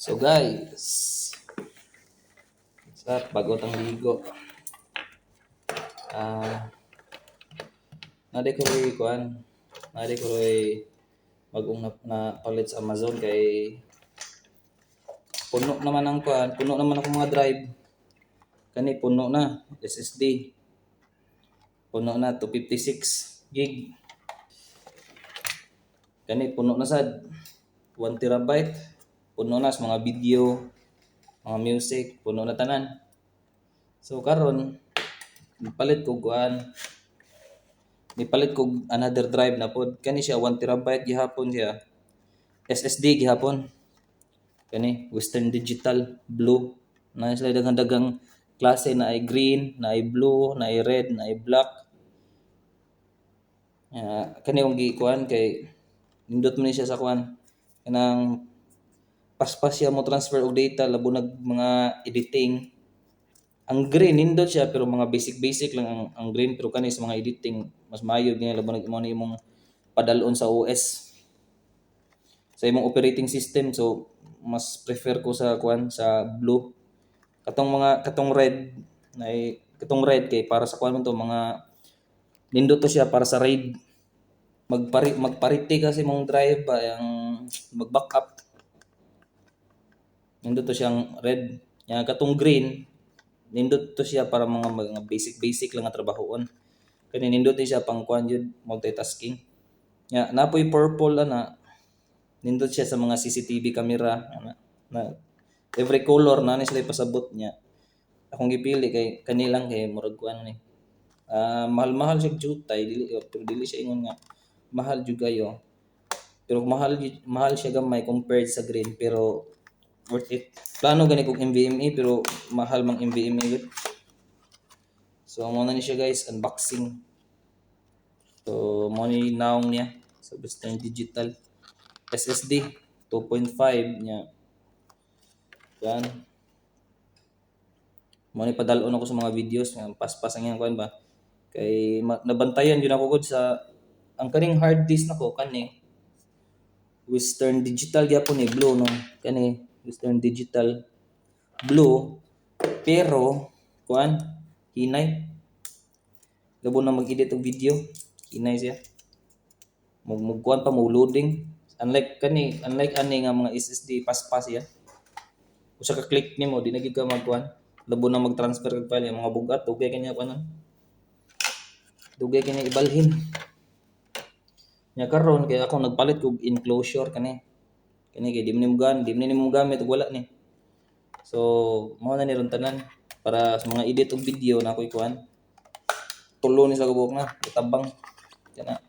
So guys, sa bago tang ligo. Ah, nade ko rin kuan. Nade ko rin bagong na palit sa Amazon kay puno naman ang kuan, puno naman ako mga drive. Kani puno na SSD. Puno na 256 gig. Kani puno na sad 1 terabyte. Puno na sa mga video, mga music, puno na tanan. So karon palit ko kuan, nipalit ko another drive na pod. Kani siya 1 terabyte gihapon siya. SSD gihapon. Kani Western Digital blue. Na sila daghang klase na ay green, na ay blue, na ay red, na ay black. Kani yung gikuan kay nindot man ni siya sa kuan kanang paspas siya mo transfer og data labo nag mga editing. Ang green nindot siya pero mga basic lang ang green pero kani sa mga editing mas maayo niya labo nag mo imong padalon sa OS sa imong operating system, so mas prefer ko sa kuan sa blue. Katong red na katong red kay para sa kuan man to mga nindot to siya para sa raid. Magpariti kasi mong drive ba yung mag-backup. Nindot to siyang red. Yang katong green nindot to siya para mga basic lang nga trabahoon. Kani nindot din siya pang kuan yun, multitasking. Napoy purple ana nindot siya sa mga CCTV camera na every color na ni sila pasabot niya. Akong gipili kay kanilang kay murag kuan ni. Mahal siya jutay pero dili siya ingon nga mahal jud kayo. Pero mahal siya gamay compared sa green pero worth it. Plano gani kog NVMe pero mahal mang NVMe yun. So mo na ni siya guys, unboxing. So mo ni naong niya sa Western Digital SSD 2.5 niya. Yan. Mo ni padalon ako sa mga videos nga paspas ang yang kuan ba. Kay nabantayan yun ako gud sa ang kaning hard disk nako kani Western Digital gyapon ni blue no. Kani Western Digital blue pero kuan hinay. Labo na mag-edit og video, hinay siya. Kuan pa mo loading. Unlike ani nga mga SSD paspas siya. Usa ka click nimo di na gid ka magkuan. Labo na mag-transfer kag file mga bugat dugay kanya kuan. Dugay kanya ibalhin. Nya karon kay ako nagpalit kog enclosure kani. Kani kay di mo gamit ug wala ni. So mao na ni ron tanan para sa mga edit og video na ako'y kuan. Tulo ni sa kabuk na tabang kana.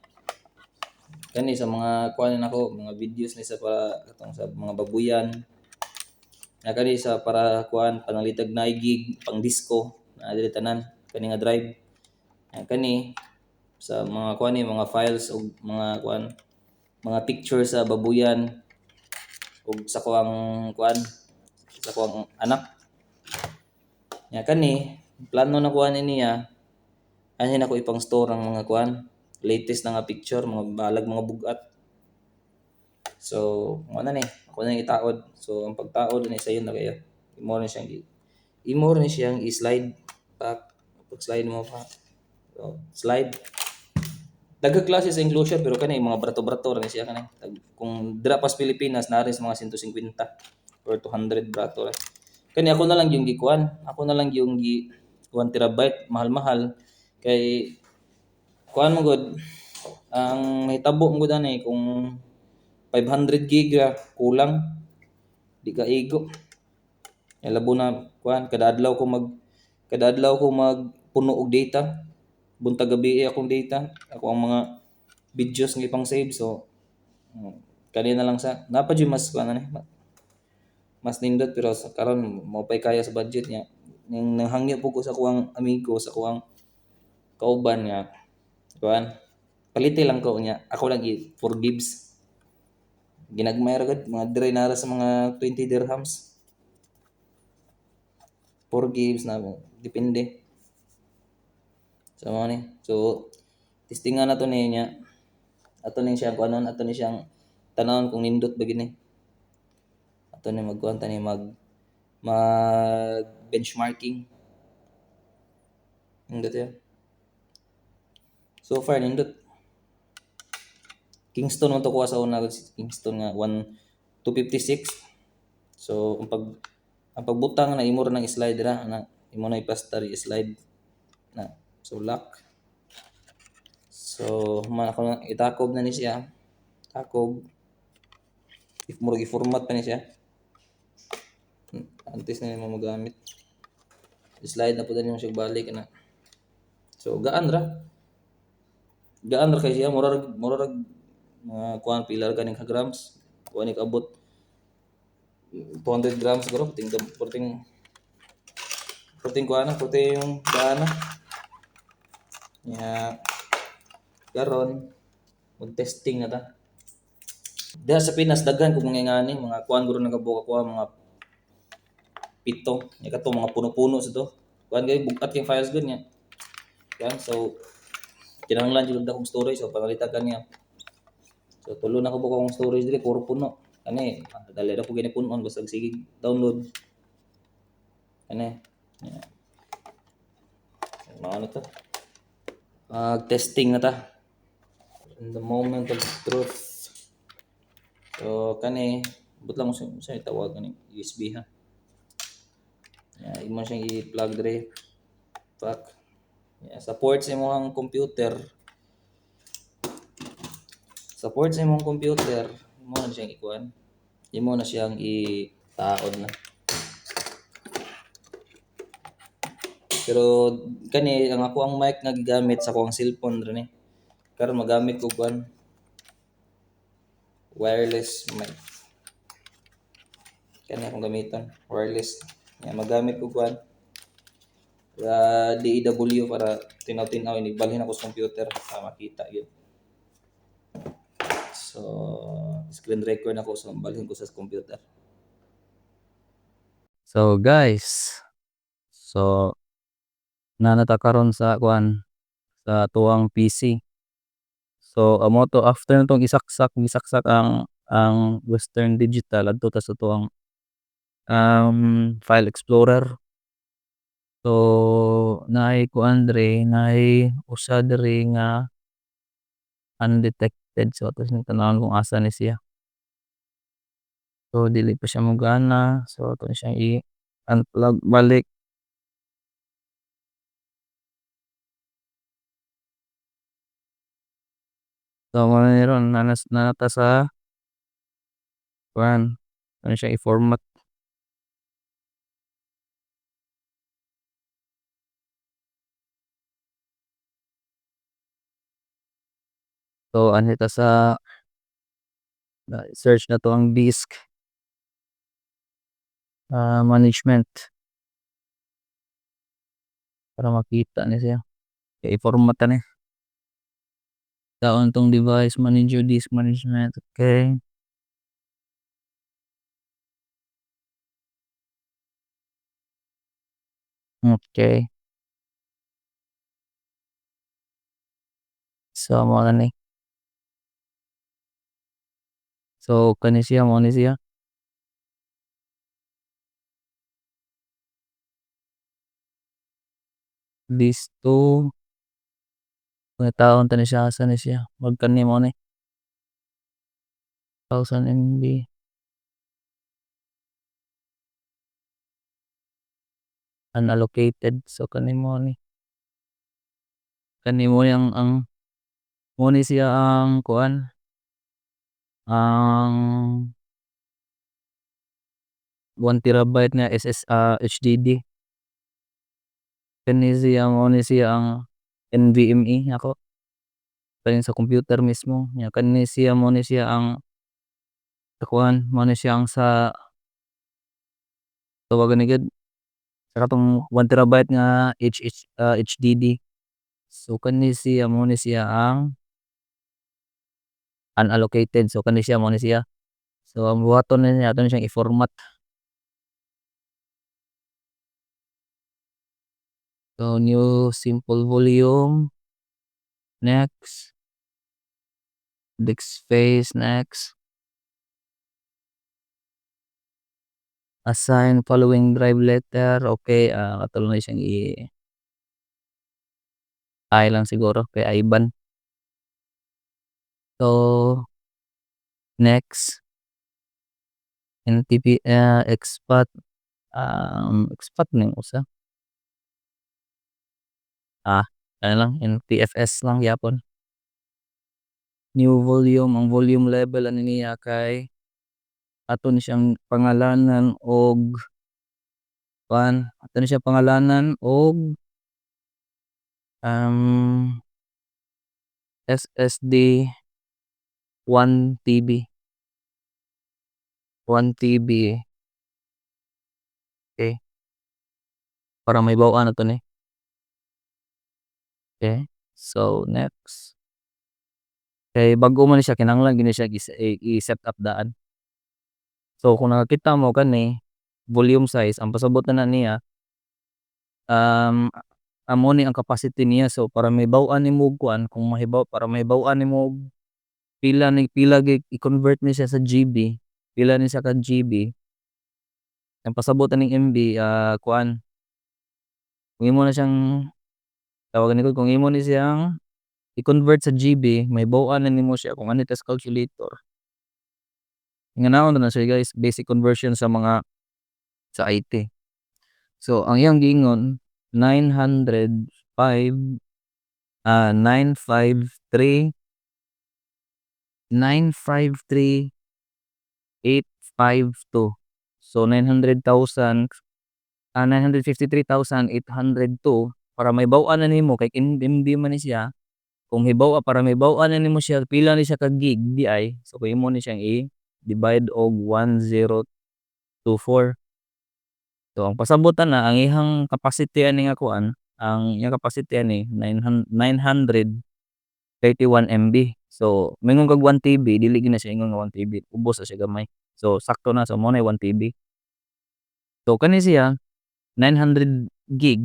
Kani sa mga kuan nako, mga videos ni sa para katong sa mga babuyan. Na kani sa para kuan panalitag na gig pang disco na dili tanan kani nga drive. Kani sa mga kuan ni mga files o mga kuan mga pictures sa babuyan ug sa kuang kuan sa kuang anak. Kani plano na kuan niya ani nako ipang store ang mga kuan latest na nga picture mga balag mga bugat. So mo na ni ako na itaod. So ang pagtaod ni sayon na kayo imo ni siyang i-slide back pag slide mo pa. So, slide daghang klase sa enclosure pero kani mga brato-brato ra siya kani. Kung dira pas Pilipinas na rin sa mga 150 or 200 brato ra. Kani ako na lang yung gikuan. Ako na lang yung 1 terabyte mahal-mahal kay kuan mo gud ang mahitabo mo gud ani kung 500 gig kulang di ka igo. Labo na kuan kada adlaw ko magpuno og data. Buntag gabi akong data, ako ang mga videos nga ipang save so kanina lang sa napa jud mas kuan ani mas nindot pero sa karon mo pay kaya sa budget niya. Ning nanghangyo po ko sa kuang amigo sa kuang kauban nga kuan paliti lang ko niya ako lang forgives ginagmay ra gud mga dire nara sa mga 20 dirhams forgives na depende. So mo ni. So testingan nato ni niya. Ato ning siyang kuanon, ato ni siyang tanawon kung nindot ba gini. Ato ni magkuhan ta ni mag benchmarking. Nindot yun. So far nindot. Kingston man to kuha sa una Kingston nga 256. So ang pagbutang na imo ra ng slide ra na imo na ipastar slide na. So lock. So man ako na itakob na ni siya. Takob. If mo i-format pa ni siya. Antes na mo magamit. Slide na po din yung siya balik na. So gaan ra kay siya mura kuan pilar kaning ka grams. Kuan ni abot 200 grams siguro puting kuan na puting yung daan na. Ya karon mag-testing na ta. Diha sa Pinas daghan kung mga ngani mga kuan guro nagabuka ko mga pito nya kato mga puno-puno sa to. Kuan kay bukat kay files gud nya. Yan so kinahanglan jud akong storage so pangalitan kaniya. So tulo na ko buka akong storage diri puro puno. Kani dali ra ko gini punon basta sige download. Kani. Yeah. Ano to? Testing na ta. In the moment of truth. So kani but lang mo sa tawag ni USB ha. Yeah, imo siyang i-plug dire. Fuck. Yeah, sa ports imo ang computer. Sa ports imo ang computer, imo na siyang ikuan. Imo na siyang itaod na. Pero kani ang ako ang mic nga gigamit sa akong cellphone ra ni. Karon magamit ko kuan wireless mic. Kani akong gamiton, wireless. Yeah, magamit ko kuan DAW para tinaw-tinaw ini balhin ako sa computer para makita yun. So screen record ako so balhin ko sa computer. So guys, so nanata karon sa kuan sa tuwang PC. So amo to after nitong gisaksak ang Western Digital adto ta sa tuwang file explorer. So naay kuan diri naay usa diri nga undetected so atos ni tanawon kung asa ni siya. So dili pa siya mogana so ato ni siyang i-unplug balik. So mo ni ron nanata sa kuan ano siya i-format. So ano ta sa search na to ang disk management para makita ni siya. I-format ta ni. Taon tong device manager disk management. Okay. Okay. So mo na ni. So kani siya mo ni siya. Disk 2 taon ta ni siya asa ni siya magkani mo ni 1000 MB unallocated so kani mo ni ang mo ni siya ang kuan ang 1 terabyte nga HDD kani siya mo ni siya ang NVMe ako kani sa computer mismo nya kani siya mo ni siya ang kuan mo ni siya ang sa tawagan ni gid sa katong 1 terabyte nga HDD so kani siya mo ni siya ang unallocated so kani siya mo ni siya so ang buhaton na niya ato siyang i-format so new simple volume next disk space next Assign following drive letter, okay, katulad na siyang I lang siguro kay Ivan. So, next, NTP, expat, expat na yung usa. Ano lang, NTFS lang yapon. New volume, ang volume level ano niya kay aton siyang pangalanan og aton siya pangalanan og um, SSD 1 TB. 1 TB, okay, para may bawaan na to ni. Okay, so next. Kay bago man siya kinahanglan gini siya i-set up daan. So kung nakakita mo kani volume size ang pasabot na niya, amo ni ang capacity niya. So para mahibaw-an nimo og kuan, kung para mahibaw-an nimo og pila i-convert ni siya sa GB, pila ni siya ka GB, ang pasabot na ning MB, kuan, kung imo na siyang tawagan nito, kung imo ni siyang i-convert sa GB, mahibaw-an na nimo siya kung ano tas calculator. Inganaon na siya guys, basic conversion sa mga sa IT. So ang iyang giingon 905 953 953,852. So 900,000, 953,802 para mahibaw-an na nimo kay MB man ni siya. Kung para mahibaw-an na nimo siya pila ni siya ka gig di so kung imo ni siyang i-divide og 1024. So ang pasabot na ang iyang capacity ani nga kuan, ang iyang capacity ani 931 MB. So moingon kag 1 TB dili gyud na siya ingon nga 1 TB, ubos na siya gamay. So sakto na, so mo na 1 TB. So kani siya 900 gig,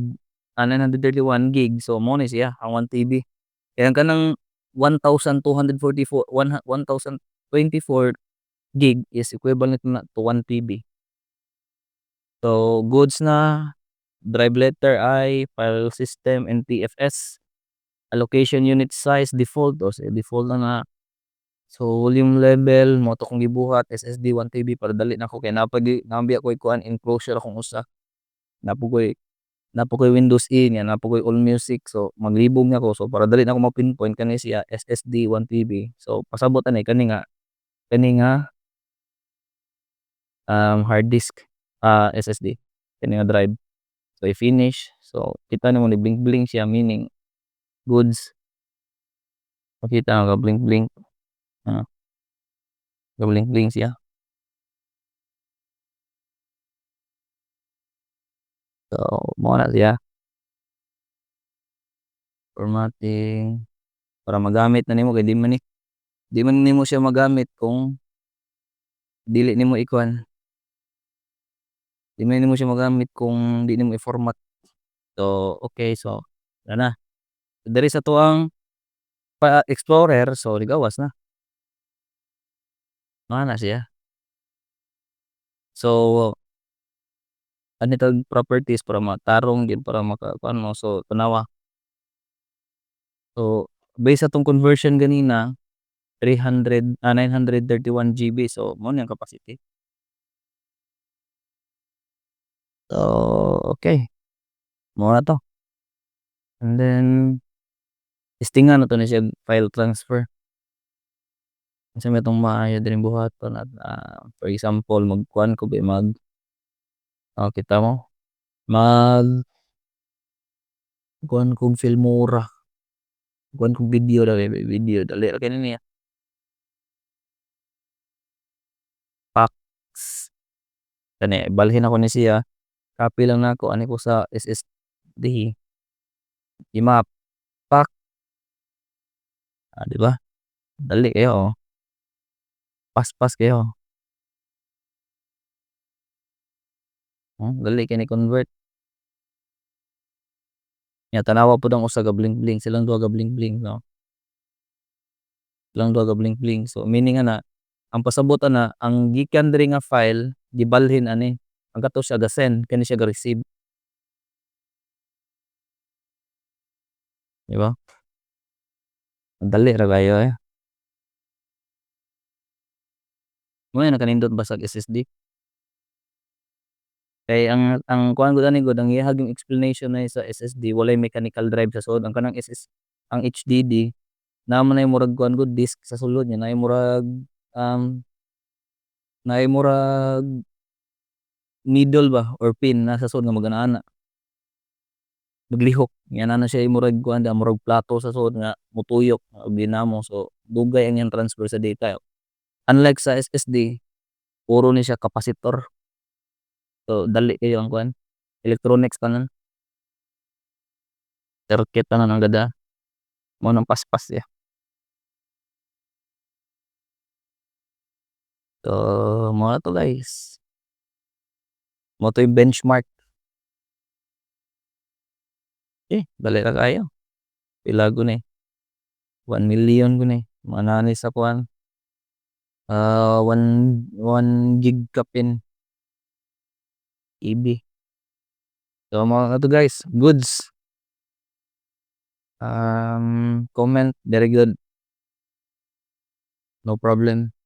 931 gig, so mo ni siya ang 1 TB. Kaya ang kanang 1024 gig is equivalent na to 1 TB. So goods na, drive letter I, file system NTFS, allocation unit size default, o say default na nga. So volume level mo to kong gibuhat SSD 1 TB para dali nako kay nabiya ko kuan enclosure akong usa. Napo koy Windows nga napo koy All Music, so maglibog na ko, so para dali nako ma-pinpoint kani siya SSD 1 TB. So pasabot ani kani nga hard disk, SSD kani nga drive. So i-finish, so kita nimo ni blink blink siya, meaning goods. Makita nga ka blink blink, ah, ka blink blink siya. So mo na siya formatting para magamit na nimo kay di man nimo siya magamit kung dili nimo ikuan, di man nimo siya magamit kung di nimo i-format. So okay, so wala na diri sa tuang explorer, so ligawas na na siya. So ano tawag properties para matarong din para makakuan mo, so tanawa. So base sa tong conversion ganina 931 GB, so mo na yung capacity. So okay, mo na to, and then testingan na to na siya file transfer. Unsa may itong maayo diring buhaton at for example magkuan ko ba kita mo mag kuan kog Filmora, kuan kog video dali ra kani niya packs kani balhin ako ni siya, copy lang nako ani ko sa SSD i-map pack, di ba dali kayo, paspas kayo, dali kay ni convert nya. Tanawa pud ang usa ka blink blink, silang duha ka blink blink, no, silang duha ka blink blink. So meaning ana ang pasabot ana ang gikan diri nga file gibalhin ani ang kato siya ga-send kani siya ga-receive, di ba? Ang dali ra kayo, eh. Mo na nakanindot ba sa SSD? Kay ang kuan gud ani gud ang iyahag yung explanation na sa SSD walay mechanical drive sa sulod. Ang kanang ang HDD namo na murag kuan gud disk sa sulod niya, naay murag, um, naay murag needle ba or pin nasa sulod nga magana-ana, maglihok. Nga na siya murag kuan murag plato sa sulod nga mutuyok og dinamo. So, dugay ang iyang transfer sa data. Unlike sa SSD, puro ni siya capacitor. So, dali kayo ang kuan, electronics tanan, circuit tanan ang gada, mao nang paspas siya. So, mao na to guys. Mao to yung benchmark. Dali ra kayo. Pila gud ni, 1,000,000 gud ni. Manani sa kuan, 1 gig kapin EB. So, mao na to guys, goods. Comment, very good. No problem.